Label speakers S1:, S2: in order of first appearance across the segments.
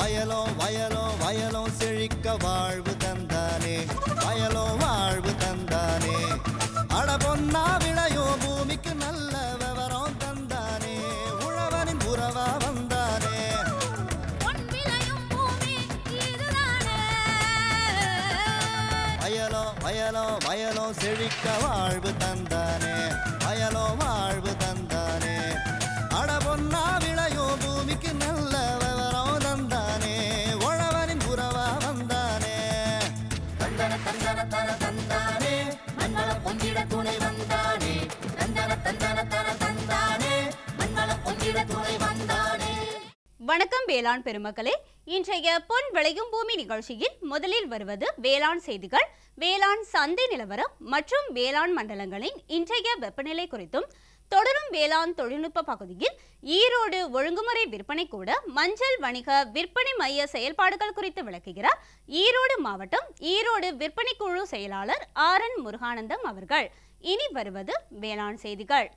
S1: வயலோ வயலோ வயலோ செழிக்க வாழ்வு தந்தானே, வயலோ வாழ்வு தந்தானே. அட பொன்னா விளையோ பூமிக்கு நல்ல விவரம் தந்தானே, உழவனின் உறவா வந்தானே. வயலோ வயலோ வயலோ செழிக்க வாழ்வு தந்தானே, வயலோ வாழ்வு தந்தானே. அட பொன்னா விளையோ பூமிக்கு நல்ல விவரம் தந்தானே, உழவனின் உறவா வந்தானே. தந்தன தந்தன தன தந்தானே, மண்ணள பொங்கிட துணை வந்தானே. தந்தன தந்தன தன தந்தானே, மண்ணள பொங்கிட துணை வந்தானே.
S2: வணக்கம் வேளாண் பெருமக்களே, இன்றைய பொன் விளையும் பூமி நிகழ்ச்சியில் முதலில் வருவது வேளாண் செய்திகள், வேளாண் சந்தை நிலவரம் மற்றும் வேளாண் மண்டலங்களின் இன்றைய வெப்பநிலை குறித்தும், தொடரும் வேளாண் தொழில்நுட்ப பகுதியில் ஈரோடு ஒழுங்குமுறை விற்பனை கூட மஞ்சள் வணிக விற்பனை மைய செயல்பாடுகள் குறித்து விளக்குகிறார் ஈரோடு மாவட்டம் ஈரோடு விற்பனை குழு செயலாளர் ஆர்.என். முருகானந்தம் அவர்கள். இனி வருவது வேளாண் செய்திகள்.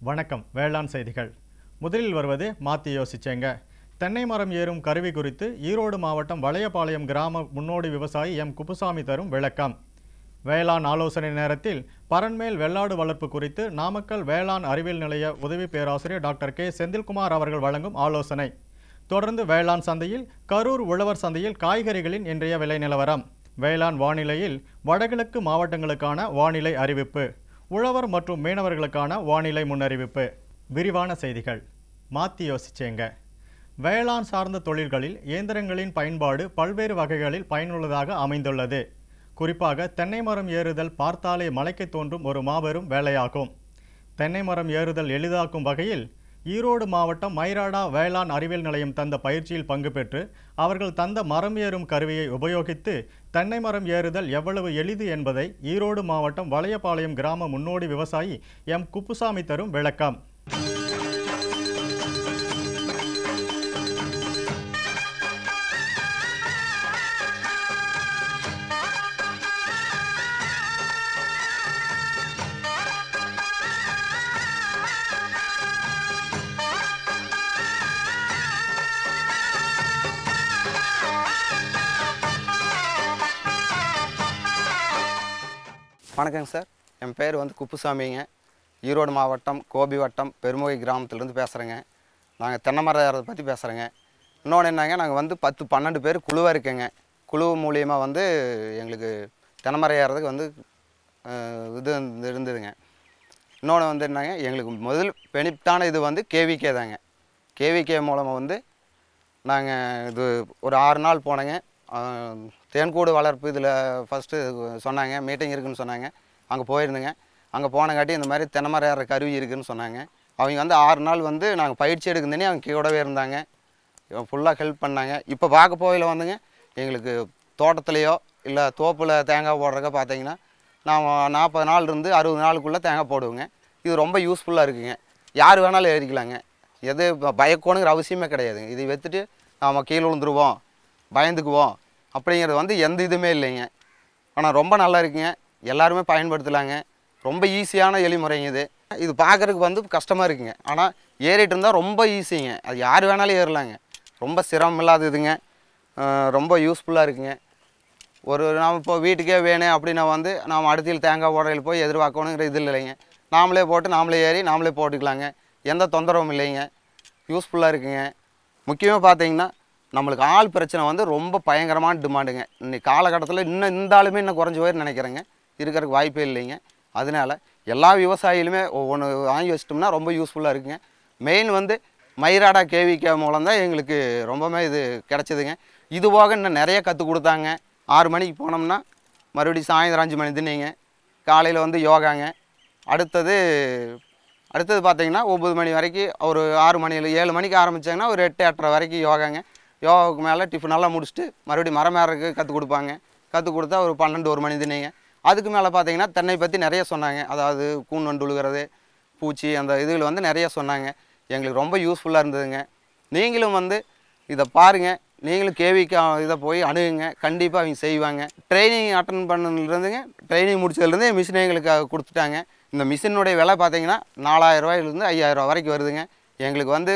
S3: வணக்கம். வேளாண் செய்திகள். முதலில் வருவது மாற்றி யோசிச்சேங்க. தென்னை மரம் ஏறும் கருவி குறித்து ஈரோடு மாவட்டம் வளையபாளையம் கிராம முன்னோடி விவசாயி எம். குப்புசாமி தரும் விளக்கம். வேளாண் ஆலோசனை நேரத்தில் பரண்மேல் வெள்ளாடு வளர்ப்பு குறித்து நாமக்கல் வேளாண் அறிவியல் நிலைய உதவி பேராசிரியர் டாக்டர் கே. செந்தில்குமார் அவர்கள் வழங்கும் ஆலோசனை. தொடர்ந்து வேளாண் சந்தையில் கரூர் உழவர் சந்தையில் காய்கறிகளின் இன்றைய விலை நிலவரம். வேளாண் வானிலையில் வடகிழக்கு மாவட்டங்களுக்கான வானிலை அறிவிப்பு, உழவர் மற்றும் மீனவர்களுக்கான வானிலை முன்னறிவிப்பு. விரிவான செய்திகள். மாற்றி யோசிச்சேங்க. வேளாண் சார்ந்த தொழில்களில் இயந்திரங்களின் பயன்பாடு பல்வேறு வகைகளில் பயனுள்ளதாக அமைந்துள்ளது. குறிப்பாக தென்னை மரம் ஏறுதல் பார்த்தாலே மலைக்கு தோன்றும் ஒரு மாபெரும் வேலையாகும். தென்னை மரம் ஏறுதல் எளிதாக்கும் வகையில் ஈரோடு மாவட்டம் மைராடா வேளாண் அறிவியல் நிலையம் தந்த பயிற்சியில் பங்கு பெற்று அவர்கள் தந்த மரம் ஏறும் கருவியை உபயோகித்து தென்னை மரம் ஏறுதல் எவ்வளவு எளிது என்பதை ஈரோடு மாவட்டம் வளையபாளையம் கிராம முன்னோடி விவசாயி எம். குப்புசாமி தரும் விளக்கம்.
S4: வணக்கங்க சார், என் பேர் வந்து குப்புசாமிங்க. ஈரோடு மாவட்டம் கோபி வட்டம் பெருமுகை கிராமத்துலேருந்து பேசுகிறேங்க. நாங்கள் தென்னை மரம் ஏறதை பற்றி பேசுகிறேங்க. இன்னொன்று என்னங்க, நாங்கள் வந்து 10-12 பேர் குழுவாக இருக்கேங்க. குழு மூலியமாக வந்து எங்களுக்கு தென்னை மரம் ஏறதுக்கு வந்து இது இருந்ததுங்க. இன்னொன்று வந்து என்னங்க, எங்களுக்கு முதல் பெனிஃபிட்டான இது வந்து கேவிகே தாங்க. கேவிகே மூலமாக வந்து நாங்கள் இது ஒரு 6 நாள் போனேங்க. தேன்கூடு வளர்ப்பு இதில் ஃபஸ்ட்டு சொன்னாங்க, மீட்டிங் இருக்குதுன்னு சொன்னாங்க. அங்கே போயிருந்தேங்க. அங்கே போனங்காட்டி இந்த மாதிரி தென்னை மரம் ஏறுற கருவி இருக்குதுன்னு சொன்னாங்க. அவங்க வந்து 6 நாள் வந்து நாங்கள் பயிற்சி எடுக்குதுன்னே அவங்க கூடவே இருந்தாங்க, ஃபுல்லாக ஹெல்ப் பண்ணாங்க. இப்போ பார்க்க போகையில் வந்துங்க, எங்களுக்கு தோட்டத்துலேயோ இல்லை தோப்பில் தேங்காய் போடுறக்க பார்த்தீங்கன்னா நான் 40 நாள் இருந்து 60 நாளுக்குள்ளே தேங்காய் போடுவோங்க. இது ரொம்ப யூஸ்ஃபுல்லாக இருக்குதுங்க. யார் வேணாலும் ஏறிக்கலாங்க. எது பயக்கணுங்கிற அவசியமே கிடையாதுங்க. இதை வைத்துட்டு நாம் கீழே விழுந்துருவோம், பயந்துக்குவோம் அப்படிங்கிறது வந்து எந்த இதுவுமே இல்லைங்க. ஆனால் ரொம்ப நல்லா இருக்குங்க, எல்லாருமே பயன்படுத்தலாங்க. ரொம்ப ஈஸியான எளிமுறைங்க இது. இது பார்க்குறதுக்கு வந்து கஷ்டமாக இருக்குங்க, ஆனால் ஏறிட்டு இருந்தால் ரொம்ப ஈஸிங்க. அது யார் வேணாலும் ஏறலாங்க. ரொம்ப சிரமம் இல்லாத இதுங்க, ரொம்ப யூஸ்ஃபுல்லாக இருக்குங்க. நாம் இப்போ வீட்டுக்கே வேணும் அப்படின்னா வந்து நாம் அடுத்த தேங்காய் ஓடையில் போய் எதிர்பார்க்கணுங்கிற இது இல்லைங்க. நாமளே போட்டு நாமளே ஏறி நாமளே போட்டுக்கலாங்க. எந்த தொந்தரவும் இல்லைங்க. யூஸ்ஃபுல்லாக இருக்குங்க. முக்கியமாக பார்த்தீங்கன்னா நம்மளுக்கு ஆள் பிரச்சனை வந்து ரொம்ப பயங்கரமான டிமாண்டுங்க. இன்னைக்கு காலகட்டத்தில் இந்த ஆளுமே இன்னும் குறைஞ்சி போயின்னு நினைக்கிறேங்க. இருக்கிறதுக்கு வாய்ப்பே இல்லைங்க. அதனால் எல்லா விவசாயிகளுமே ஒவ்வொன்று வாங்கி வச்சிட்டோம்னா ரொம்ப யூஸ்ஃபுல்லாக இருக்குங்க. மெயின் வந்து மைராடா கேவிகே மூலம் தான் எங்களுக்கு ரொம்பவே இது கிடச்சிதுங்க. இது போக இன்னும் நிறைய கற்றுக் கொடுத்தாங்க. 6 மணிக்கு போனோம்னா மறுபடியும் சாயந்தரம் 5 மணி தின்னிங்க. காலையில் வந்து யோகாங்க. அடுத்தது பார்த்தீங்கன்னா 9 மணி வரைக்கும், ஒரு 6 மணி 7 மணிக்கு ஆரம்பித்தாங்கன்னா ஒரு 8-8:30 வரைக்கும் யோகாங்க. யோகாவுக்கு மேலே டிஃபனெல்லாம் முடிச்சுட்டு மறுபடியும் மரம் ஏறக்கு கற்றுக் கொடுப்பாங்க. கற்றுக் கொடுத்தா ஒரு 12-1 மணி தினைங்க. அதுக்கு மேலே பார்த்தீங்கன்னா தென்னை பற்றி நிறைய சொன்னாங்க. அதாவது கூன் வண்டு விழுகிறது, பூச்சி, அந்த இதுகள் வந்து நிறைய சொன்னாங்க. எங்களுக்கு ரொம்ப யூஸ்ஃபுல்லாக இருந்ததுங்க. நீங்களும் வந்து இதை பாருங்கள், நீங்களும் கேவிக்கு இதை போய் அணுகுங்க, கண்டிப்பாக அவங்க செய்வாங்க. ட்ரைனிங் அட்டன் பண்ணதுலேருந்துங்க, ட்ரைனிங் முடிச்சதுலேருந்து மிஷினை எங்களுக்கு கொடுத்துட்டாங்க. இந்த மிஷினுடைய விலை பார்த்தீங்கன்னா 4000 ரூபாயிலிருந்து 5000 ரூபா வரைக்கும் வருதுங்க. எங்களுக்கு வந்து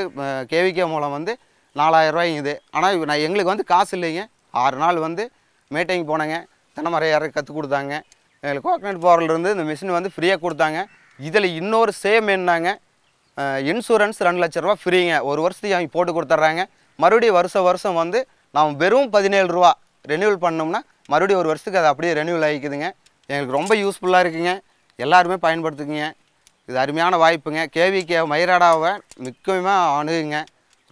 S4: கேவிகே மூலம் வந்து 4000 ரூபாய்ங்க இது. ஆனால் எங்களுக்கு வந்து காசு இல்லைங்க. 6 நாள் வந்து மீட்டிங் போனேங்க, தென்னை மரம் ஏற கற்றுக் கொடுத்தாங்க. எங்களுக்கு கோகனட் பவர்லேருந்து இந்த மிஷின் வந்து ஃப்ரீயாக கொடுத்தாங்க. இதில் இன்னொரு சேம் என்னங்க, இன்சூரன்ஸ் 2 லட்ச ரூபா ஃப்ரீங்க. ஒரு வருஷத்துக்கு அவங்க போட்டு கொடுத்துட்றாங்க. மறுபடியும் வருஷம் வந்து நாம் வெறும் 17 ரூபா ரெனியூவல் பண்ணோம்னா மறுபடியும் ஒரு வருஷத்துக்கு அது அப்படியே ரெனியூவல் ஆகிக்குதுங்க. எங்களுக்கு ரொம்ப யூஸ்ஃபுல்லாக இருக்குங்க. எல்லாருமே பயன்படுத்துக்குங்க. இது அருமையான வாய்ப்புங்க. கேவிகே மயிராடாவை முக்கியமாக அணுகுங்க,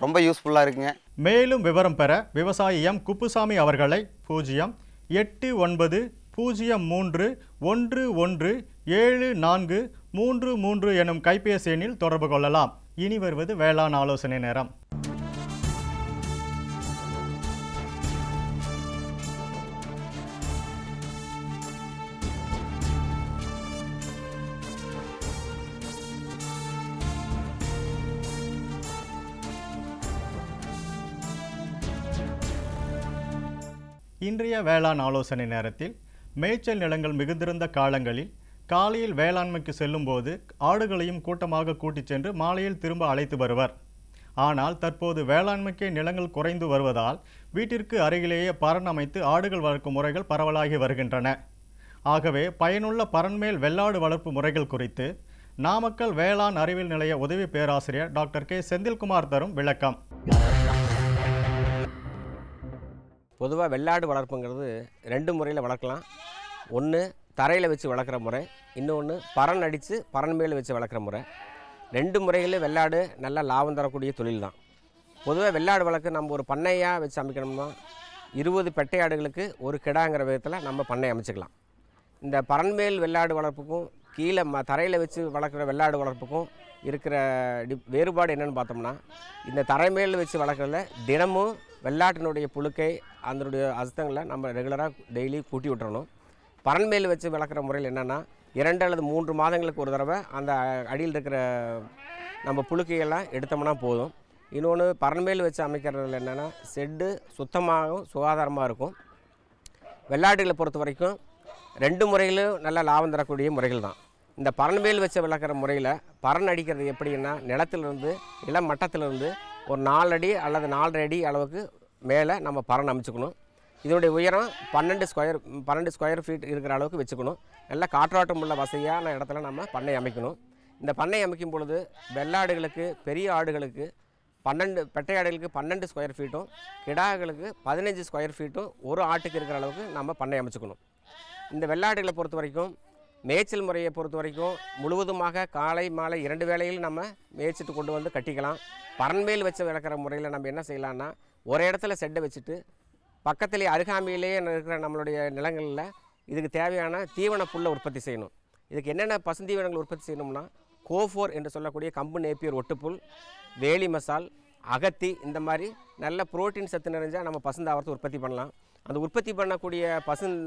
S4: ரொம்ப யூஸ்ஃபுல்லாக இருக்குங்க.
S3: மேலும் விவரம் பெற விவசாயி எம் குப்புசாமி அவர்களை 0803011743 எனும் கைபேசி எண்ணில் தொடர்பு கொள்ளலாம். இனி வருவது வேளாண் ஆலோசனை நேரம். இன்றைய வேளாண் ஆலோசனை நேரத்தில் மேய்ச்சல் நிலங்கள் மிகுந்திருந்த காலங்களில் காலையில் வேளாண்மைக்கு செல்லும்போது ஆடுகளையும் கூட்டமாக கூட்டிச் சென்று மாலையில் திரும்ப அழைத்து வருவர். ஆனால் தற்போது வேளாண்மைக்கு நிலங்கள் குறைந்து வருவதால் வீட்டிற்கு அருகிலேயே பரண் அமைத்து ஆடுகள் வளர்க்கும் முறைகள் பரவலாகி வருகின்றன. ஆகவே பயனுள்ள பரண்மேல் வெள்ளாடு வளர்ப்பு முறைகள் குறித்து நாமக்கல் வேளாண் அறிவியல் நிலைய உதவி பேராசிரியர் டாக்டர் கே செந்தில்குமார் தரும் விளக்கம்.
S5: பொதுவாக வெள்ளாடு வளர்ப்புங்கிறது 2 முறையில் வளர்க்கலாம். ஒன்று தரையில் வச்சு வளர்க்குற முறை, இன்னொன்று பரண் அடித்து பரண் மேல் வச்சு வளர்க்குற முறை. 2 முறைகளில் வெள்ளாடு நல்லா லாபம் தரக்கூடிய தொழில் தான். பொதுவாக வெள்ளாடு வளர்க்க நம்ம ஒரு பண்ணையாக வச்சு அமைக்கணும்னா 20 பெட்டை ஆடுகளுக்கு ஒரு கிடாங்கிற விதத்தில் நம்ம பண்ணை அமைச்சிக்கலாம். இந்த பரண்மேல் வெள்ளாடு வளர்ப்புக்கும் கீழே தரையில் வச்சு வளர்க்குற வெள்ளாடு வளர்ப்புக்கும் இருக்கிற வேறுபாடு என்னென்னு பார்த்தோம்னா, இந்த தரைமேல் வச்சு வளர்க்குறதுல தினமும் வெள்ளாட்டினுடைய புழுக்கை அதனுடைய அசுத்தங்களை நம்ம ரெகுலராக டெய்லி கூட்டி விட்டுறணும். பரண்மேல் வச்சு வளர்க்குற முறையில் என்னென்னா 2 அல்லது 3 மாதங்களுக்கு ஒரு தடவை அந்த அடியில் இருக்கிற நம்ம புழுக்கையெல்லாம் எடுத்தோம்னா போதும். இன்னொன்று பரண்மேல் வச்சு அமைக்கிறதுல என்னென்னா செட்டு சுத்தமாகவும் சுகாதாரமாக இருக்கும். வெள்ளாடுகளை பொறுத்த வரைக்கும் 2 முறையிலும் நல்ல லாபம் தரக்கூடிய முறைகள் தான். இந்த பரண்மேல் வச்சு வளர்க்குற முறையில் பரண் அடிக்கிறது எப்படின்னா, நிலத்திலிருந்து இளம் மட்டத்திலிருந்து ஒரு 4 அடி அல்லது 4.5 அடி அளவுக்கு மேலே நம்ம பரண் அமைச்சுக்கணும். இதனுடைய உயரம் 12 ஸ்கொயர் ஃபீட் இருக்கிற அளவுக்கு வச்சுக்கணும். நல்லா காற்றோட்டம் உள்ள வசதியான இடத்துல நம்ம பண்ணை அமைக்கணும். இந்த பண்ணை அமைக்கும் பொழுது வெள்ளாடுகளுக்கு, பெரிய ஆடுகளுக்கு 12 பெட்டை ஆடுகளுக்கு 12 ஸ்கொயர் ஃபீட்டும், கிடாகளுக்கு 15 ஸ்கொயர் ஃபீட்டும் ஒரு ஆட்டுக்கு இருக்கிற அளவுக்கு நம்ம பண்ணை அமைச்சுக்கணும். இந்த வெள்ளாடுகளை பொறுத்த வரைக்கும் மேய்ச்சல் முறையை பொறுத்த வரைக்கும் முழுவதுமாக காலை மாலை 2 வேளையில் நம்ம மேய்ச்சிட்டு கொண்டு வந்து கட்டிக்கலாம். பரண்மேல் வச்சு வளர்க்குற முறையில் நம்ம என்ன செய்யலாம்னா, ஒரு இடத்துல செட்டை வச்சுட்டு பக்கத்துலேயே அருகாமையிலேயே இருக்கிற நம்மளுடைய நிலங்களில் இதுக்கு தேவையான தீவன புல்லை உற்பத்தி செய்யணும். இதுக்கு என்னென்ன பசுந்தீவனங்கள் உற்பத்தி செய்யணும்னா, கோஃபோர் என்று சொல்லக்கூடிய கம்பு நேப்பியர் ஒட்டுப்புல், வேலி மசால், அகத்தி, இந்த மாதிரி நல்ல புரோட்டீன் சத்து நிறைஞ்சால் நம்ம பசுந்தாவரத்தை உற்பத்தி பண்ணலாம். அந்த உற்பத்தி பண்ணக்கூடிய பசும்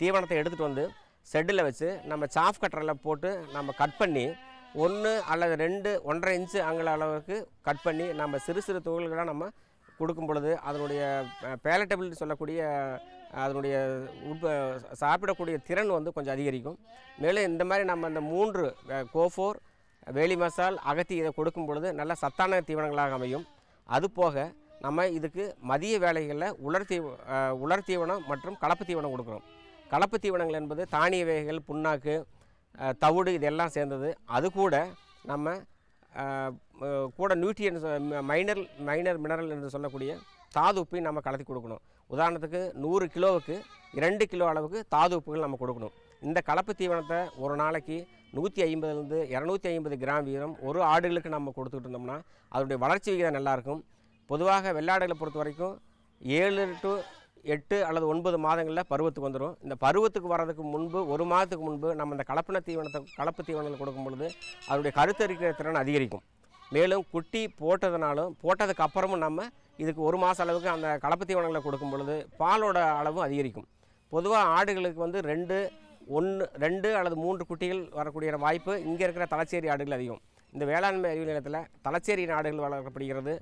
S5: தீவனத்தை எடுத்துகிட்டு வந்து செட்டில் வச்சு நம்ம சாஃப் கட்டரில் போட்டு நம்ம கட் பண்ணி 1 அல்லது 2 1.5 இன்ச்சு அங்குல அளவுக்கு கட் பண்ணி நம்ம சிறு சிறு துகள்களாக நம்ம கொடுக்கும் பொழுது அதனுடைய பேலட்டபிலிட்டி சொல்லக்கூடிய அதனுடைய சாப்பிடக்கூடிய திறன் வந்து கொஞ்சம் அதிகரிக்கும். மேலும் இந்த மாதிரி நம்ம அந்த 3 கோஃபோர், வேலி மசால், அகத்தி இதை கொடுக்கும் பொழுது நல்ல சத்தான தீவனங்களாக அமையும். அதுபோக நம்ம இதுக்கு மதிய வேளைகளில் உலர் தீவனம் மற்றும் கலப்பு தீவனம் கொடுக்குறோம். கலப்பு தீவனங்கள் என்பது தானிய வகைகள், புண்ணாக்கு, தவிடு இதெல்லாம் சேர்ந்தது. அது கூட நம்ம கூட நியூட்ரியன்ஸ் மைனர் மினரல் என்று சொல்லக்கூடிய தாது உப்பை நம்ம கலத்தி கொடுக்கணும். உதாரணத்துக்கு 100 கிலோவுக்கு 2 கிலோ அளவுக்கு தாது உப்புகள் நம்ம கொடுக்கணும். இந்த கலப்பு தீவனத்தை ஒரு நாளைக்கு 150லேருந்து 250 கிராம் வீதம் ஒரு ஆடுகளுக்கு நம்ம கொடுத்துக்கிட்டு இருந்தோம்னா அதனுடைய வளர்ச்சி விகிதம் நல்லாயிருக்கும். பொதுவாக வெள்ளாடுகளை பொறுத்த வரைக்கும் 7 to 8 அல்லது 9 மாதங்களில் பருவத்துக்கு வந்துடும். இந்த பருவத்துக்கு வர்றதுக்கு முன்பு 1 மாதத்துக்கு முன்பு நம்ம இந்த கலப்பு தீவனங்கள் கொடுக்கும் பொழுது அதனுடைய கருத்தரிக்கிற திறன் அதிகரிக்கும். மேலும் குட்டி போட்டதுனாலும் போட்டதுக்கு அப்புறமும் நம்ம இதுக்கு 1 மாத அளவுக்கு அந்த கலப்பு தீவனங்களை கொடுக்கும் பொழுது பாலோட அளவும் அதிகரிக்கும். பொதுவாக ஆடுகளுக்கு வந்து 2 அல்லது 3 குட்டிகள் வரக்கூடிய வாய்ப்பு இங்கே இருக்கிற தலச்சேரி ஆடுகள் அதிகம். இந்த வேளாண்மை அறிவியல் நிலையத்தில் தலச்சேரி ஆடுகள் வளர்க்கப்படுகிறது,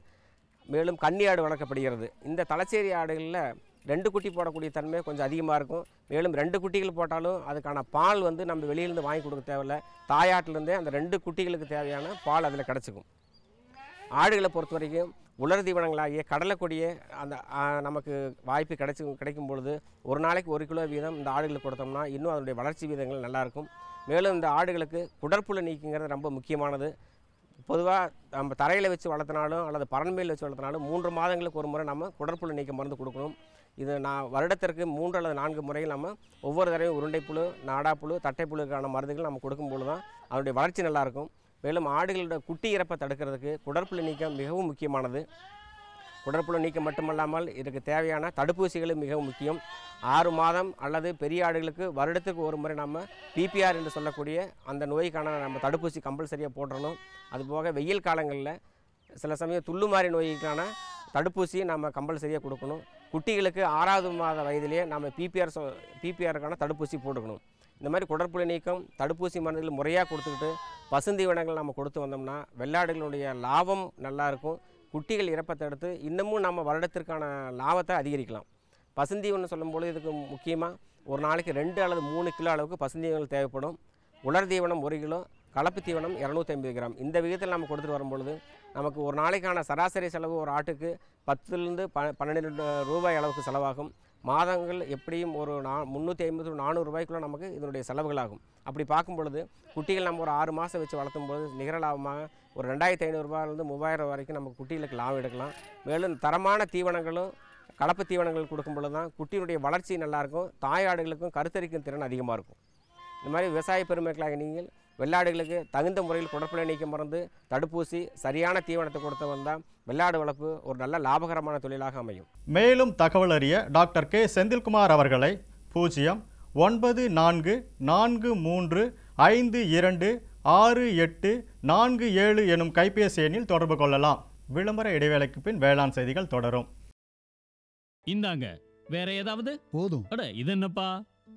S5: மேலும் கன்னி ஆடு வளர்க்கப்படுகிறது. இந்த தலச்சேரி ஆடுகளில் 2 குட்டி போடக்கூடிய தன்மை கொஞ்சம் அதிகமாக இருக்கும். மேலும் 2 குட்டிகள் போட்டாலும் அதுக்கான பால் வந்து நம்ம வெளியிலேருந்து வாங்கி கொடுக்க தேவையில்லை. தாயாட்டிலேருந்தே அந்த 2 குட்டிகளுக்கு தேவையான பால் அதில் கிடச்சிக்கும். ஆடுகளை பொறுத்த வரைக்கும் உலர் தீவனங்களாகிய கடலைக்கொடியே அந்த நமக்கு வாய்ப்பு கிடைக்கும் பொழுது ஒரு நாளைக்கு 1 கிலோ வீதம் இந்த ஆடுகளுக்கு கொடுத்தோம்னா இன்னும் அதனுடைய வளர்ச்சி வீதங்கள் நல்லாயிருக்கும். மேலும் இந்த ஆடுகளுக்கு குடற்புழு நீக்குங்கிறது ரொம்ப முக்கியமானது. பொதுவாக நம்ம தரையில் வச்சு வளர்த்தினாலும் அல்லது பரண்மையில் வச்சு வளர்த்தினாலும் 3 மாதங்களுக்கு ஒரு முறை நம்ம குடற்புழு நீக்க மருந்து கொடுக்கணும். இது வருடத்திற்கு 3 அல்லது 4 முறைகள் நம்ம ஒவ்வொரு தடவையும் உருண்டைப்புழு, நாடாப்புழு, தட்டைப்புழுக்கான மருந்துகள் நம்ம கொடுக்கும்பொழுது தான் அதனுடைய வளர்ச்சி நல்லாயிருக்கும். மேலும் ஆடுகளோட குட்டி இறப்பை தடுக்கிறதுக்கு குடற்புழு நீக்கம் மிகவும் முக்கியமானது. குடற்புழு நீக்கம் மட்டுமல்லாமல் இதுக்கு தேவையான தடுப்பூசிகளும் மிகவும் முக்கியம். 6 மாதம் அல்லது பெரிய ஆடுகளுக்கு வருடத்துக்கு ஒரு முறை நம்ம பிபிஆர் என்று சொல்லக்கூடிய அந்த நோய்க்கான நம்ம தடுப்பூசி கம்பல்சரியாக போட்டுறணும். அதுபோக வெயில் காலங்களில் சில சமயம் துள்ளுமாறி நோய்க்கான தடுப்பூசி நம்ம கம்பல்சரியாக கொடுக்கணும். குட்டிகளுக்கு 6வது மாத வயதிலேயே நம்ம பிபிஆருக்கான தடுப்பூசி போட்டுக்கணும். இந்த மாதிரி குடற்புழு நீக்கம் தடுப்பூசி மருந்துகள் முறையாக கொடுத்துக்கிட்டு பசுந்தீவனங்கள் நம்ம கொடுத்து வந்தோம்னா வெள்ளாடுகளுடைய லாபம் நல்லாயிருக்கும். குட்டிகள் இறப்பை தடுத்து இன்னமும் நம்ம வருடத்திற்கான லாபத்தை அதிகரிக்கலாம். பசுந்தீவனம் சொல்லும்போது இதுக்கு முக்கியமாக ஒரு நாளைக்கு 2 அல்லது 3 கிலோ அளவுக்கு பசுந்தீவனங்கள் தேவைப்படும். உலர் தீவனம் 1 கிலோ, கலப்பு தீவனம் 250 கிராம். இந்த விகிதத்தில் நம்ம கொடுத்துட்டு வரும்பொழுது நமக்கு ஒரு நாளைக்கான சராசரி செலவு ஒரு ஆட்டுக்கு 10லிருந்து 12 ரூபாய் அளவுக்கு செலவாகும். மாதங்கள் எப்படியும் ஒரு 350 400 ரூபாய்க்குள்ள நமக்கு இதனுடைய செலவுகளாகும். அப்படி பார்க்கும் பொழுது குட்டிகள் நம்ம ஒரு 6 மாதம் வச்சு வளர்த்தும் போது நிகர லாபமாக ஒரு 2500 ரூபாயிலிருந்து 3000 வரைக்கும் நம்ம குட்டிகளுக்கு லாபம் எடுக்கலாம். மேலும் தரமான தீவனங்களும் கலப்பு தீவனங்கள் கொடுக்கும் பொழுது தான் குட்டியினுடைய வளர்ச்சி நல்லாயிருக்கும். தாயாடுகளுக்கும் கருத்தரிக்கும் திறன் அதிகமாக இருக்கும். இந்த மாதிரி விவசாய பெருமக்களாக நீங்கள் வெள்ளாடுகளுக்கு தகுந்த முறையில் குடற்புழு நீக்க மருந்து, தடுப்பூசி, சரியான தீவனத்தை கொடுத்து வந்தால் வெள்ளாடு வளர்ப்பு ஒரு நல்ல லாபகரமான தொழிலாக அமையும்.
S3: மேலும் தகவல் அறிய டாக்டர் கே செந்தில்குமார் அவர்களை 09435256847 எனும் கைபேசி எண்ணில் தொடர்பு கொள்ளலாம். விளம்பர இடைவேளைக்கு பின் வேளாண் செய்திகள் தொடரும்.
S6: இந்தாங்க வேற ஏதாவது
S7: போதும்.
S6: அட இது என்னப்பா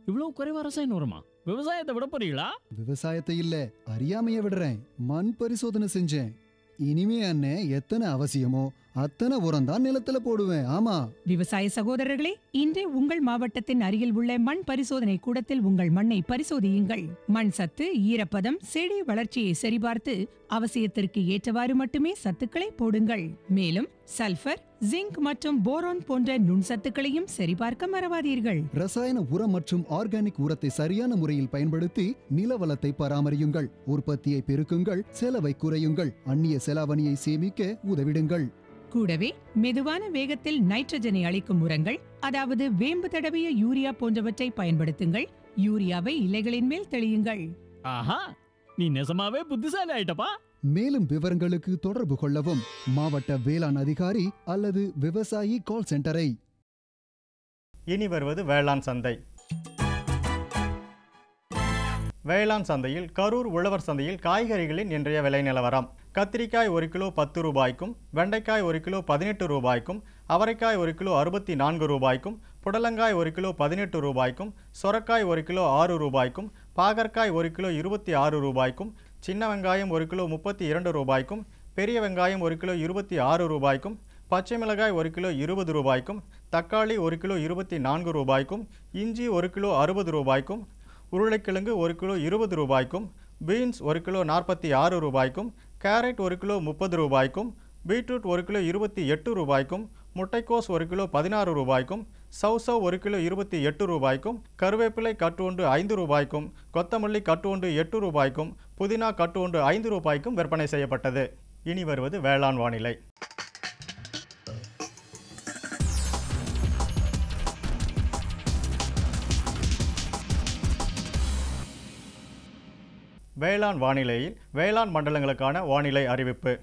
S6: இவ்வளவு குறைவா ரசாயனம் வருமா? விவசாயத்தை விட போறீங்களா?
S7: விவசாயத்தை இல்ல, அறியாமைய விடுறேன். மண் பரிசோதனை செஞ்சேன். இனிமே அண்ணே எத்தனை அவசியமோ அத்தனை உரம் தான் நிலத்துல போடுவேன். ஆமா
S8: விவசாய சகோதரர்களே, இன்றே உங்கள் மாவட்டத்தின் அருகில் உள்ள மண் பரிசோதனை கூடத்தில் உங்கள் மண்ணை பரிசோதியுங்கள். மண் சத்து, ஈரப்பதம், செடி வளர்ச்சியை சரிபார்த்து அவசியத்திற்கு ஏற்றவாறு மட்டுமே சத்துக்களை போடுங்கள். மேலும் சல்பர், ஜிங்க் மற்றும் போரான் போன்ற நுண்சத்துக்களையும் சரிபார்க்க மறவாதீர்கள்.
S7: ரசாயன உரம் மற்றும் ஆர்கானிக் உரத்தை சரியான முறையில் பயன்படுத்தி நிலவளத்தை பராமரியுங்கள். உற்பத்தியை பெருக்குங்கள், செலவை குறையுங்கள், அந்நிய செலாவணியை சேமிக்க உதவிடுங்கள்.
S8: கூடவே மெதுவான வேகத்தில் நைட்ரஜனை அளிக்கும் உரங்கள், அதாவது வேம்பு தடவிய யூரியா போன்றவற்றை பயன்படுத்துங்கள். யூரியாவை இலைகளின் மேல் தெளியுங்கள்.
S6: ஆஹா, நீ நெசமாவே புத்திசாலி ஆயிட்டப்பா.
S7: மேலும் விவரங்களுக்கு தொடர்பு கொள்ளவும் மாவட்ட வேளாண் அதிகாரி அல்லது விவசாயி கால் சென்டரை.
S3: இனி வருவது வேளாண் சந்தை. வேளாண் சந்தையில் கரூர் உழவர் சந்தையில் காய்கறிகளின் இன்றைய விலை நிலவரம். கத்திரிக்காய் 1 கிலோ 10 ரூபாய்க்கும், வெண்டைக்காய் 1 கிலோ 18 ரூபாய்க்கும், அவரைக்காய் 1 கிலோ 64 ரூபாய்க்கும், புடலங்காய் 1 கிலோ 18 ரூபாய்க்கும், சொரக்காய் 1 கிலோ 6 ரூபாய்க்கும், பாகற்காய் 1 கிலோ 26 ரூபாய்க்கும், சின்ன வெங்காயம் 1 கிலோ 32 ரூபாய்க்கும், பெரிய வெங்காயம் 1 கிலோ 26 ரூபாய்க்கும், பச்சை மிளகாய் 1 கிலோ 20 ரூபாய்க்கும், தக்காளி 1 கிலோ 24 ரூபாய்க்கும், இஞ்சி 1 கிலோ 60 ரூபாய்க்கும், உருளைக்கிழங்கு 1 கிலோ 20 ரூபாய்க்கும், பீன்ஸ் 1 கிலோ 46 ரூபாய்க்கும், கேரட் 1 கிலோ 30 ரூபாய்க்கும், பீட்ரூட் 1 கிலோ 28 ரூபாய்க்கும், முட்டைக்கோஸ் 1 கிலோ 16 ரூபாய்க்கும், சவுசவ் 1 கிலோ 28 ரூபாய்க்கும், கருவேப்பிலை கட்டு ஒன்று 5 ரூபாய்க்கும், கொத்தமல்லி கட்டு ஒன்று 8 ரூபாய்க்கும், புதினா கட்டு ஒன்று 5 ரூபாய்க்கும் விற்பனை செய்யப்பட்டது. இனி வருவது வேளாண் வானிலை. வேளாண் வானிலையில் வேளாண் மண்டலங்களுக்கான வானிலை அறிவிப்பு.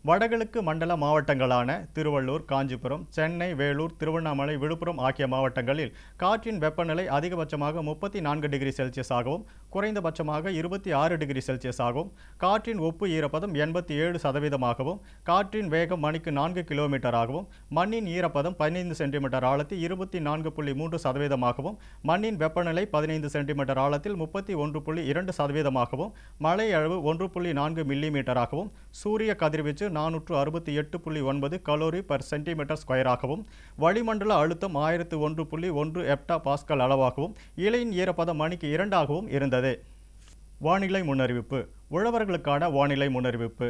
S3: வடகிழக்கு மண்டல மாவட்டங்களான திருவள்ளூர், காஞ்சிபுரம், சென்னை, வேலூர், திருவண்ணாமலை, விழுப்புரம் ஆகிய மாவட்டங்களில் காற்றின் வெப்பநிலை அதிகபட்சமாக 34 டிகிரி செல்சியஸாகவும் குறைந்தபட்சமாக 26 டிகிரி செல்சியஸ் ஆகவும் காற்றின் ஒப்பு ஈரப்பதம் 87%ஆகவும் காற்றின் வேகம் மணிக்கு 4 கிலோமீட்டராகவும் மண்ணின் ஈரப்பதம் 15 சென்டிமீட்டர் ஆழத்தில் 24.3%ஆகவும் மண்ணின் வெப்பநிலை 15 சென்டிமீட்டர் ஆழத்தில் 31.2%ஆகவும் மழை அளவு 1.4 மில்லிமீட்டராகவும் சூரிய கதிர்வீச்சு 468.9 கலோரி பர் சென்டிமீட்டர் ஸ்கொயராகவும் வளிமண்டல அழுத்தம் 1001.1 ஹெக்டா பாஸ்கல் அளவாகவும் இலையின் ஈரப்பதம் மணிக்கு 2ஆகவும் இருந்தது. வானிலை முன்னறிவிப்பு. உழவர்களுக்கான வானிலை முன்னறிவிப்பு.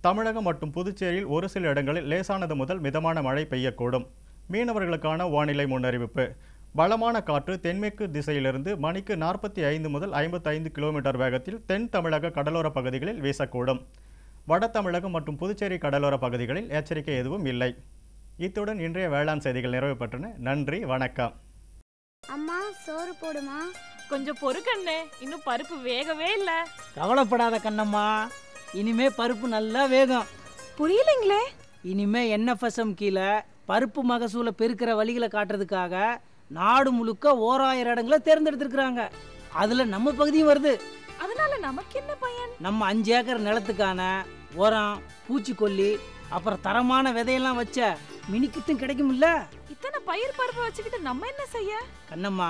S3: தமிழகம் மற்றும் புதுச்சேரியில் ஒரு சில இடங்களில் லேசானது முதல் மிதமான மழை பெய்யக்கூடும். மீனவர்களுக்கான வானிலை முன்னறிவிப்பு. பலமான காற்று தென்மேற்கு திசையிலிருந்து மணிக்கு 45 முதல் 55 கிலோமீட்டர் வேகத்தில் தென் தமிழக கடலோர பகுதிகளில் வீசக்கூடும். வட தமிழகம் மற்றும் புதுச்சேரி கடலோர பகுதிகளில் எச்சரிக்கை எதுவும் இல்லை. இத்துடன் இன்றைய வேளாண் செய்திகள் நிறைவு பெற்றன. நன்றி, வணக்கம்.
S9: அம்மா சோறு போடுமா?
S10: கொஞ்சம் பொறுக்கண்ணே, இன்னும் பருப்பு வேகவே இல்ல.
S11: கவலைப்படாத கண்ணம்மா, இனிமே பருப்பு நல்லா வேகும்.
S10: புரியலைங்களே.
S11: இனிமே NFSM கீழே பருப்பு மகசூலை பெருக்கிற வழிகளை காட்டுறதுக்காக நாடு முழுக்க 1000 இடங்களை தேர்ந்தெடுத்திருக்கிறாங்க. அதுல நம்ம பகுதியும் வருது.
S10: அதனால நமக்கு என்ன பயன்?
S11: நம்ம 5 ஏக்கர் நிலத்துக்கான உரம், பூச்சிக்கொல்லி, அப்புறம் தரமான விதையெல்லாம் வச்ச மினிக்கிட்டும் கிடைக்கும்ல.
S10: இத்தனை பயிர் பருப்பு வச்சுக்கிட்டு நம்ம என்ன செய்ய?
S11: கண்ணம்மா,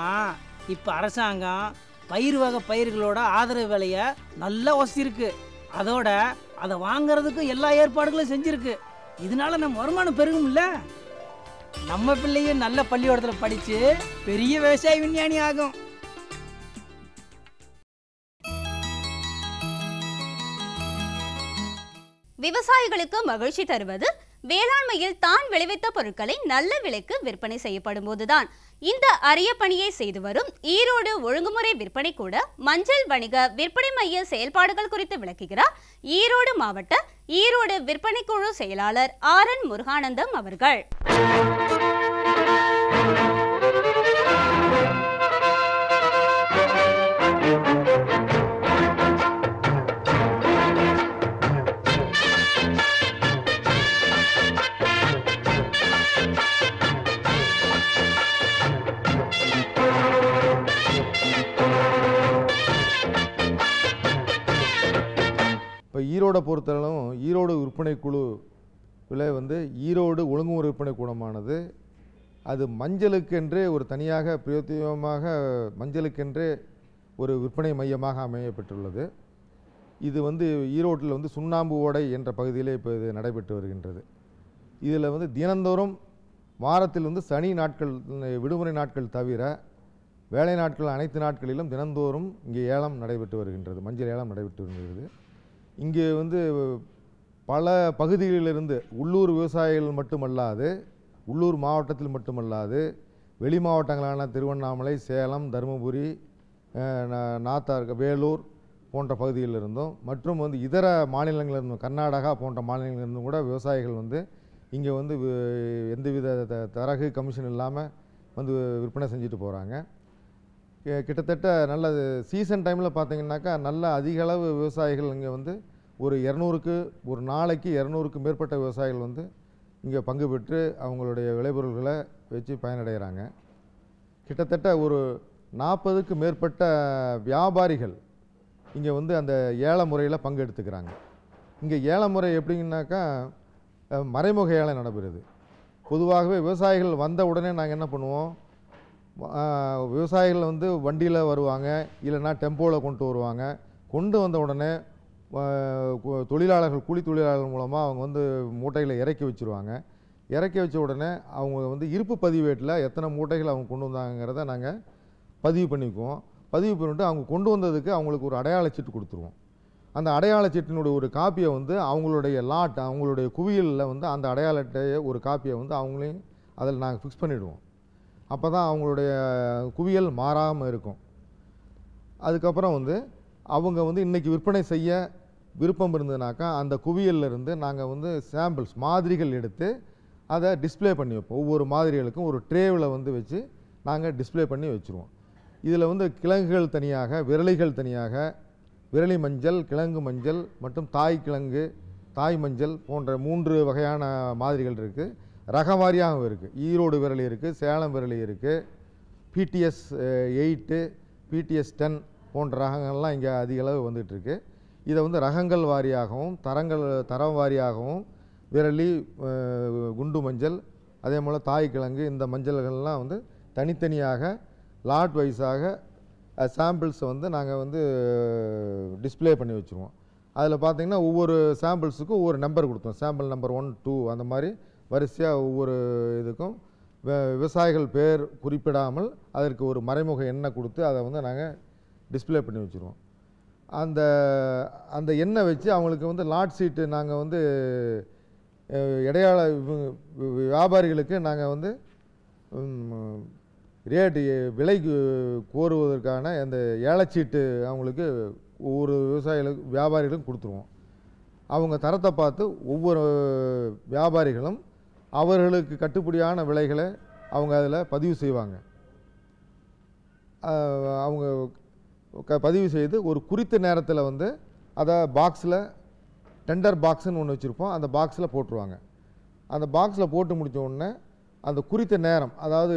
S11: இப்ப அரசாங்கம் பயிர் வகை பயிர்களோட ஆதரவு விலைய நல்லா வசதிருக்கு. அதோட அதை வாங்கறதுக்கு எல்லா ஏற்பாடுகளும் செஞ்சிருக்கு. இதனால நம்ம வருமானம் பெருகும்ல. நம்ம பிள்ளையும் நல்ல பள்ளிக்கூடத்துல படிச்சு பெரிய விவசாய விஞ்ஞானி ஆகும்.
S2: விவசாயிகளுக்கு மகிழ்ச்சி தருவது வேளாண்மையில் தான் விளைவித்த பொருட்களை நல்ல விலைக்கு விற்பனை செய்யப்படும் போதுதான். இந்த அரிய பணியை செய்து வரும் ஈரோடு ஒழுங்குமுறை விற்பனை கூட மஞ்சள் வணிக விற்பனை மைய செயல்பாடுகள் குறித்து விளக்குகிறார் ஈரோடு மாவட்ட ஈரோடு விற்பனை குழு செயலாளர் RN முருகானந்தம் அவர்கள்.
S12: இப்போ ஈரோடை பொறுத்தளவும் ஈரோடு விற்பனை குழுவில் ஈரோடு ஒழுங்குமுறை விற்பனை கூடமானது அது மஞ்சளுக்கென்றே ஒரு தனியாக பிரத்யேகமாக மஞ்சளுக்கென்றே ஒரு விற்பனை மையமாக அமையப்பட்டுள்ளது. இது ஈரோட்டில் சுண்ணாம்பு ஓடை என்ற பகுதியிலே இப்போ இது நடைபெற்று வருகின்றது. இதில் தினந்தோறும் வாரத்தில் சனி நாட்கள் விடுமுறை நாட்கள் தவிர வேலை நாட்கள் அனைத்து நாட்களிலும் தினந்தோறும் இங்கே ஏலம் நடைபெற்று வருகின்றது. மஞ்சள் ஏலம் நடைபெற்று வருகிறது. இங்கே பல பகுதிகளிலிருந்து உள்ளூர் விவசாயிகள் மட்டுமல்லாது உள்ளூர் மாவட்டத்தில் மட்டுமல்லாது வெளி மாவட்டங்களான திருவண்ணாமலை, சேலம், தருமபுரி, நாத்தார், வேலூர் போன்ற பகுதிகளிலிருந்தும் மற்றும் இதர மாநிலங்களிலிருந்தும் கர்நாடகா போன்ற மாநிலங்களிலிருந்தும் கூட விவசாயிகள் இங்கே எந்தவித தரகு கமிஷன் இல்லாமல் விற்பனை செஞ்சுட்டு போகிறாங்க. கிட்டத்தட்ட நல்ல சீசன் டைமில் பார்த்தீங்கன்னாக்கா நல்ல அதிக அளவு விவசாயிகள் இங்கே ஒரு 200க்கு ஒரு நாளைக்கு 200க்கு மேற்பட்ட விவசாயிகள் இங்கே பங்கு பெற்று அவங்களுடைய விளைபொருள்களை வச்சு பயனடைகிறாங்க. கிட்டத்தட்ட ஒரு 40க்கு மேற்பட்ட வியாபாரிகள் இங்கே அந்த ஏல முறையில் பங்கெடுத்துக்கிறாங்க. இங்கே ஏல முறை எப்படின்னாக்கா மறைமுக ஏலம் நடைபெறுது. பொதுவாகவே விவசாயிகள் வந்த உடனே நாங்கள் என்ன பண்ணுவோம், விவசாயிகள் வண்டியில் வருவாங்க, இல்லைன்னா டெம்போவில் கொண்டு வருவாங்க. கொண்டு வந்த உடனே தொழிலாளர்கள் கூலி தொழிலாளர்கள் மூலமாக அவங்க மூட்டைகளை இறக்கி வச்சுருவாங்க. இறக்கி வச்ச உடனே அவங்க இருப்பு பதிவேட்டில் எத்தனை மூட்டைகள் அவங்க கொண்டு வந்தாங்கிறத நாங்கள் பதிவு பண்ணிக்குவோம். பதிவு பண்ணிவிட்டு அவங்க கொண்டு வந்ததுக்கு அவங்களுக்கு ஒரு அடையாள சீட்டு கொடுத்துருவோம். அந்த அடையாள சீட்டினுடைய ஒரு காப்பியை அவங்களுடைய லாட் அவங்களுடைய குவியலில் அந்த அடையாள அட்டையை ஒரு காப்பியை அவங்களையும் அதில் நாங்கள் ஃபிக்ஸ் பண்ணிவிடுவோம். அப்போ தான் அவங்களுடைய குவியல் மாறாமல் இருக்கும். அதுக்கப்புறம் அவங்க இன்றைக்கி விற்பனை செய்ய விருப்பம் இருந்ததுனாக்கா அந்த குவியலிருந்து நாங்கள் சாம்பிள்ஸ் மாதிரிகள் எடுத்து அதை டிஸ்பிளே பண்ணி வைப்போம். ஒவ்வொரு மாதிரிகளுக்கும் ஒரு ட்ரேவில் வச்சு நாங்கள் டிஸ்பிளே பண்ணி வச்சுருவோம். இதில் கிழங்குகள் தனியாக, விரலிகள் தனியாக, விரலி மஞ்சள், கிழங்கு மஞ்சள் மற்றும் தாய் கிழங்கு, தாய் மஞ்சள் போன்ற 3 வகையான மாதிரிகள் இருக்குது. ரக வாரியாகவும் இருக்குது. ஈரோடு விரலி இருக்குது, சேலம் விரலி இருக்குது, PTS 8, PTS 10 போன்ற ரகங்கள்லாம் இங்கே அதிக அளவு வந்துகிட்ருக்கு. இதை வந்து ரகங்கள் வாரியாகவும் தரம் வாரியாகவும் விரலி, குண்டு மஞ்சள், அதே போல் தாய்க்கிழங்கு, இந்த மஞ்சள்கள்லாம் வந்து தனித்தனியாக லாட் வைஸாக சாம்பிள்ஸை வந்து நாங்கள் வந்து டிஸ்ப்ளே பண்ணி வச்சுருவோம். அதில் பார்த்திங்கன்னா ஒவ்வொரு சாம்பிள்ஸுக்கும் ஒவ்வொரு நம்பர் கொடுத்தோம். சாம்பிள் நம்பர் 1, 2 அந்த மாதிரி வரிசையாக ஒவ்வொரு இதுக்கும் விவசாயிகள் பேர் குறிப்பிடாமல் அதற்கு ஒரு மறைமுக எண்ணை கொடுத்து அதை வந்து நாங்கள் டிஸ்ப்ளே பண்ணி வச்சுருவோம். அந்த எண்ணை வச்சு அவங்களுக்கு வந்து லாட் சீட்டு நாங்கள் வந்து இடையாள வியாபாரிகளுக்கு நாங்கள் வந்து ரேட்டு விலை கோருவதற்கான அந்த ஏலச்சீட்டு அவங்களுக்கு ஒவ்வொரு வியாபாரிகளுக்கும் கொடுத்துருவோம். அவங்க தரத்தை பார்த்து ஒவ்வொரு வியாபாரிகளும் அவர்களுக்கு கட்டுப்படியான விலைகளை அவங்க அதில் பதிவு செய்வாங்க. அவங்க பதிவு செய்து ஒரு குறித்த நேரத்தில் வந்து அதை பாக்ஸில் டெண்டர் பாக்ஸுன்னு ஒன்று வச்சுருப்போம். அந்த பாக்ஸில் போட்டுருவாங்க. அந்த பாக்ஸில் போட்டு முடித்த உடனே அந்த குறித்த நேரம், அதாவது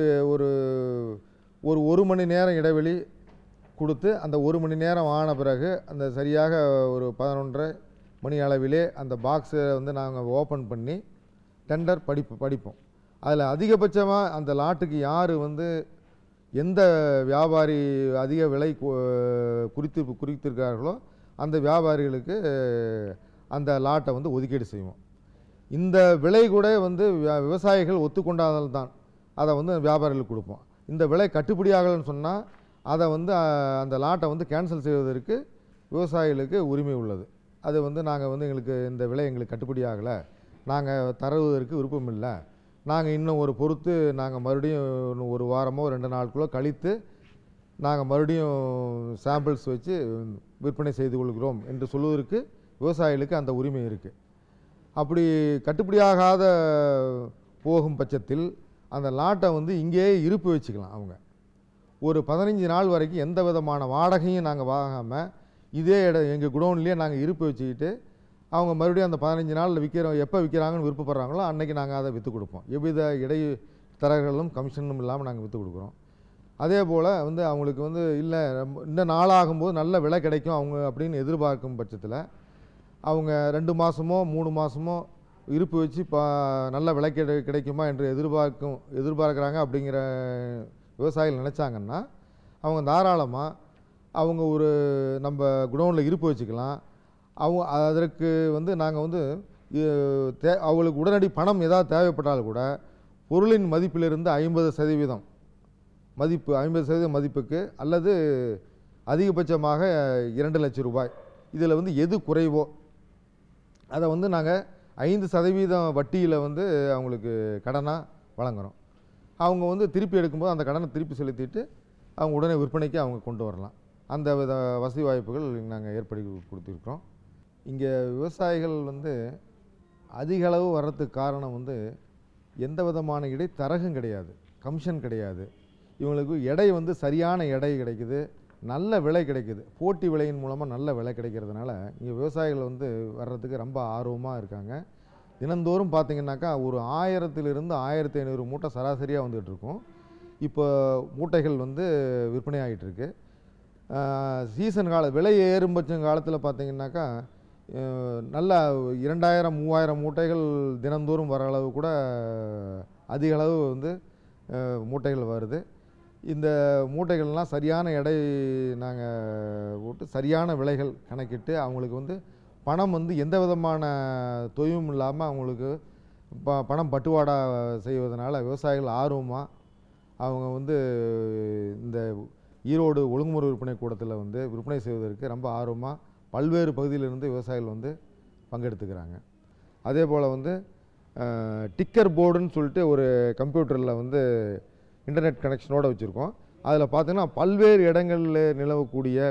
S12: ஒரு மணி நேரம் இடைவெளி கொடுத்து அந்த 1 மணி நேரம் ஆன பிறகு அந்த சரியாக ஒரு 11:30 மணி அளவிலே அந்த பாக்ஸை வந்து நாங்கள் ஓப்பன் பண்ணி டெண்டர் படிப்போம். அதில் அதிகபட்சமாக அந்த லாட்டுக்கு யார் வந்து எந்த வியாபாரி அதிக விலை குறித்திருக்கார்களோ அந்த வியாபாரிகளுக்கு அந்த லாட்டை வந்து ஒதுக்கீடு செய்வோம். இந்த விலை கூட வந்து விவசாயிகள் ஒத்துக்கொண்டால் தான் அதை வந்து வியாபாரிகளுக்கு கொடுப்போம். இந்த விலை கட்டுப்படியாகலன்னு சொன்னால் அதை வந்து அந்த லாட்டை வந்து கேன்சல் செய்வதற்கு விவசாயிகளுக்கு உரிமை உள்ளது. அது வந்து நாங்கள் வந்து எங்களுக்கு இந்த விலை எங்களுக்கு கட்டுப்படி ஆகலை, நாங்கள் தருவதற்கு விருப்பம் இல்லை, நாங்கள் இன்னும் ஒரு பொறுத்து நாங்கள் மறுபடியும் ஒரு வாரமோ 2 நாட்களோ கழித்து நாங்கள் மறுபடியும் சாம்பிள்ஸ் வச்சு விற்பனை செய்து கொள்கிறோம் என்று சொல்வதற்கு விவசாயிகளுக்கு அந்த உரிமை இருக்குது. அப்படி கட்டுப்படியாகாத போகும் பட்சத்தில் அந்த லாட்டை வந்து இங்கேயே இருப்பு வச்சுக்கலாம். அவங்க ஒரு 15 நாள் வரைக்கும் எந்த விதமான வாடகையும் நாங்கள் வாங்காமல் இதே எங்கள் குடோன்லேயே நாங்கள் இருப்பு வச்சுக்கிட்டு அவங்க மறுபடியும் அந்த 15 நாளில் எப்போ விற்கிறாங்கன்னு விருப்பப்படுறாங்களோ அன்றைக்கி நாங்கள் அதை விற்று கொடுப்போம். எவ்வித இடைத்தரகர்களும் கமிஷனும் இல்லாமல் நாங்கள் விற்று கொடுக்குறோம். அதே போல் வந்து அவங்களுக்கு வந்து இல்லை இன்னும் நாளாகும்போது நல்ல விலை கிடைக்கும் அவங்க அப்படின்னு எதிர்பார்க்கும் பட்சத்தில் அவங்க 2 மாதமோ 3 மாதமோ இருப்பு வச்சு நல்ல விலை கிடைக்குமா என்று எதிர்பார்க்குறாங்க அப்படிங்கிற விவசாயிகள் நினச்சாங்கன்னா அவங்க தாராளமாக அவங்க ஒரு நம்ம குடோனில் இருப்பு வச்சுக்கலாம். அவங்க அதற்கு வந்து நாங்கள் வந்து அவங்களுக்கு உடனடி பணம் ஏதாவது தேவைப்பட்டால் கூட பொருளின் மதிப்பிலிருந்து 50% மதிப்புக்கு அல்லது அதிகபட்சமாக 2 லட்சம் ரூபாய் இதில் வந்து எது குறைவோ அதை வந்து நாங்கள் 5% வட்டியில் வந்து அவங்களுக்கு கடனாக வழங்குகிறோம். அவங்க வந்து திருப்பி எடுக்கும்போது அந்த கடனை திருப்பி செலுத்திட்டு அவங்க உடனே விற்பனைக்கு அவங்க கொண்டு வரலாம். அந்த வித வசதி வாய்ப்புகள் நாங்கள் ஏற்படுத்தி கொடுத்துருக்கோம். இங்கே விவசாயிகள் வந்து அதிக அளவு வர்றதுக்கு காரணம் வந்து எந்த விதமான இடைத்தரகும் கிடையாது, கமிஷன் கிடையாது. இவங்களுக்கு எடை வந்து சரியான எடை கிடைக்குது, நல்ல விலை கிடைக்குது. போட்டி விலையின் மூலமாக நல்ல விலை கிடைக்கிறதுனால இங்கே விவசாயிகள் வந்து வர்றதுக்கு ரொம்ப ஆர்வமாக இருக்காங்க. தினந்தோறும் பார்த்திங்கனாக்கா ஒரு 1000 to 1500 மூட்டை சராசரியாக வந்துகிட்ருக்கும். இப்போ மூட்டைகள் வந்து விற்பனை ஆகிட்டுருக்கு. சீசன் விலை ஏறும்பட்சம் காலத்தில் பார்த்திங்கனாக்கா நல்லா 2000-3000 மூட்டைகள் தினந்தோறும் வர அளவு கூட அதிக அளவு வந்து மூட்டைகள் வருது. இந்த மூட்டைகள்லாம் சரியான எடை நாங்கள் போட்டு சரியான விலைகள் கணக்கிட்டு அவங்களுக்கு வந்து பணம் வந்து எந்த விதமான தொய்வும் இல்லாமல் அவங்களுக்கு பணம் பட்டுவாடா செய்வதனால விவசாயிகள் ஆர்வமாக அவங்க வந்து இந்த ஈரோடு ஒழுங்குமுறை விற்பனை கூடத்தில் வந்து விற்பனை செய்வதற்கு ரொம்ப ஆர்வமாக பல்வேறு பகுதியிலிருந்து விவசாயிகள் வந்து பங்கெடுத்துக்கிறாங்க. அதே போல் வந்து டிக்கர் போர்டுன்னு சொல்லிட்டு ஒரு கம்ப்யூட்டரில் வந்து இன்டர்நெட் கனெக்ஷனோடு வச்சுருக்கோம். அதில் பார்த்திங்கன்னா பல்வேறு இடங்களில் நிலவக்கூடிய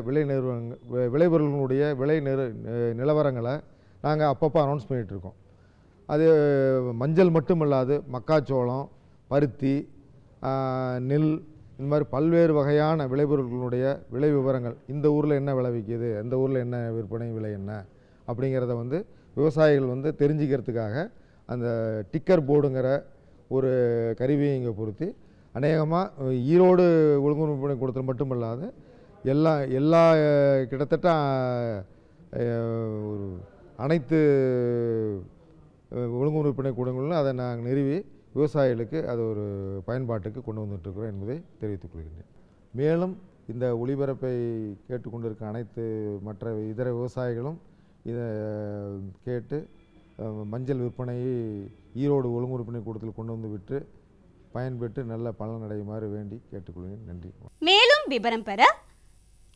S12: விளைபொருள்களுடைய விலை நிலவரங்களை நாங்கள் அப்பப்போ அனௌன்ஸ் பண்ணிகிட்ருக்கோம். அது மஞ்சள் மட்டுமல்லாது மக்காச்சோளம், பருத்தி, நெல், இந்த மாதிரி பல்வேறு வகையான விளைபொருட்களுடைய விலை விவரங்கள், இந்த ஊரில் என்ன விலை விற்கிது, இந்த ஊரில் என்ன விற்பனை விலை என்ன அப்படிங்கிறத வந்து விவசாயிகள் வந்து தெரிஞ்சுக்கிறதுக்காக அந்த டிக்கர் போர்டுங்கிற ஒரு கருவியை இங்கே பொருத்தி அநேகமாக ஈரோடு ஒழுங்குமுறை விற்பனை கூடத்தில் மட்டுமல்லாது எல்லா கிட்டத்தட்ட ஒரு அனைத்து ஒழுங்குமுறை விற்பனை கூடங்களிலும் அதை நாங்கள் நிறுவி விவசாயிகளுக்கு அது ஒரு பயன்பாட்டுக்கு கொண்டு வந்துட்டுருக்கிறோம் என்பதை தெரிவித்துக் கொள்கின்றேன். மேலும் இந்த ஒளிபரப்பை கேட்டுக்கொண்டிருக்க அனைத்து மற்ற இதர விவசாயிகளும் இதை கேட்டு மஞ்சள் விற்பனையை ஈரோடு ஒழுங்குமுறை விற்பனை கூடத்தில் கொண்டு வந்து விட்டு பயன்பெற்று நல்ல பலனடையுமாறு வேண்டி கேட்டுக்கொள்கிறேன். நன்றி.
S2: மேலும் விவரம் பெற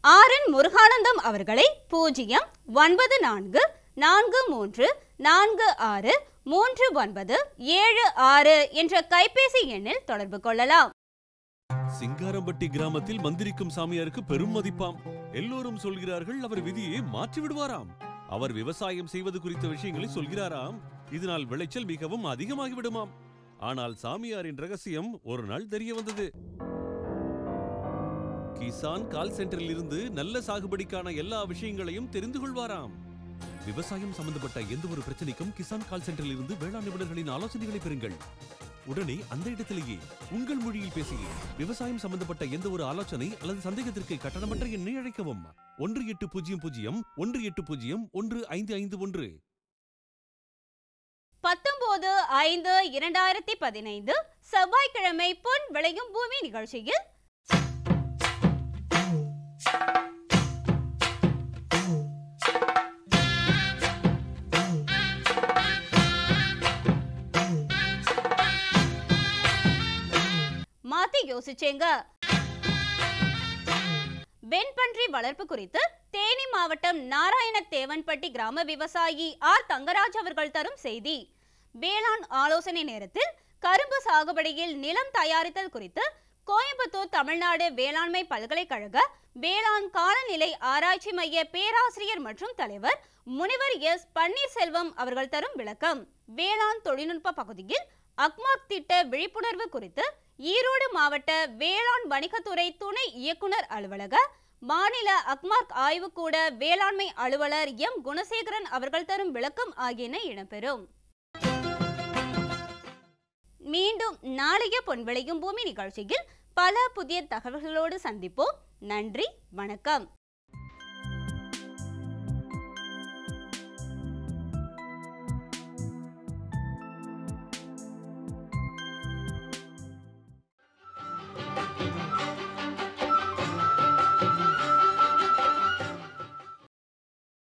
S2: ஆர்என் முருகானந்தம் அவர்களை 09434463976 என்ற கைபேசி எண்ணில் தொடர்பு கொள்ளலாம்.
S13: சிங்காரம்பட்டி கிராமத்தில் மந்திரிக்கும் சாமியாருக்கு பெரும் மதிப்பாம். எல்லோரும் சொல்கிறார்கள் அவர் விதியை மாற்றி விடுவாராம். அவர் விவசாயம் செய்வது குறித்த விஷயங்களை சொல்கிறாராம். இதனால் விளைச்சல் மிகவும் அதிகமாகிவிடுமாம். ஆனால் சாமியாரின் ரகசியம் ஒரு நாள் தெரிய வந்தது. கிசான் கால் சென்டரில் இருந்து நல்ல சாகுபடிக்கான எல்லா விஷயங்களையும் தெரிந்து கொள்வாராம். விவசாயம் சம்பந்தப்பட்ட எந்த ஒரு பிரச்சனைக்கும் கிசான் கால் சென்டரில் இருந்து வேளாண் நிபுணர்களின் ஆலோசனைகளை பெறுங்கள். உடனே அந்த இடத்திலேயே உங்கள் மொழியில் பேசி விவசாயம் சம்பந்தப்பட்ட எந்த ஒரு ஆலோசனை அல்லது சந்தேகத்திற்கு கட்டணமற்ற எண்ணை அழைக்கவும். 1800-150-1551.
S2: 19/5/2015 செவ்வாய்க்கிழமை பொன் விளையும் பூமி நிகழ்ச்சியில் மாத்தி யோசிச்சேங்க. வெண்பன்றி வளர்ப்பு குறித்து தேனி மாவட்டம் நாராயண தேவன்பட்டி கிராம விவசாயி ஆர் தங்கராஜ் அவர்கள் தரும் செய்தி. வேளாண் ஆலோசனை நேரத்தில் கரும்பு சாகுபடியில் நிலம் தயாரித்தல் குறித்து கோயம்புத்தூர் தமிழ்நாடு வேளாண்மை பல்கலைக்கழக வேளாண் காலநிலை ஆராய்ச்சி மைய பேராசிரியர் மற்றும் தலைவர் முனிவர் எஸ் பன்னீர்செல்வம் அவர்கள் தரும் விளக்கம். வேளாண் தொழில்நுட்ப பகுதியில் அக்மார்க் திட்ட விழிப்புணர்வு குறித்து ஈரோடு மாவட்ட வேளாண் வணிகத்துறை துணை இயக்குனர் அலுவலக மாநில அக்மார்க் ஆய்வுக்கூட வேளாண்மை அலுவலர் எம் குணசேகரன் அவர்கள் தரும் விளக்கம் ஆகியன இடம்பெறும். மீண்டும் நாளைய பொன் விளையும் பூமி நிகழ்ச்சியில் பல புதிய தகவல்களோடு சந்திப்போம். நன்றி, வணக்கம்.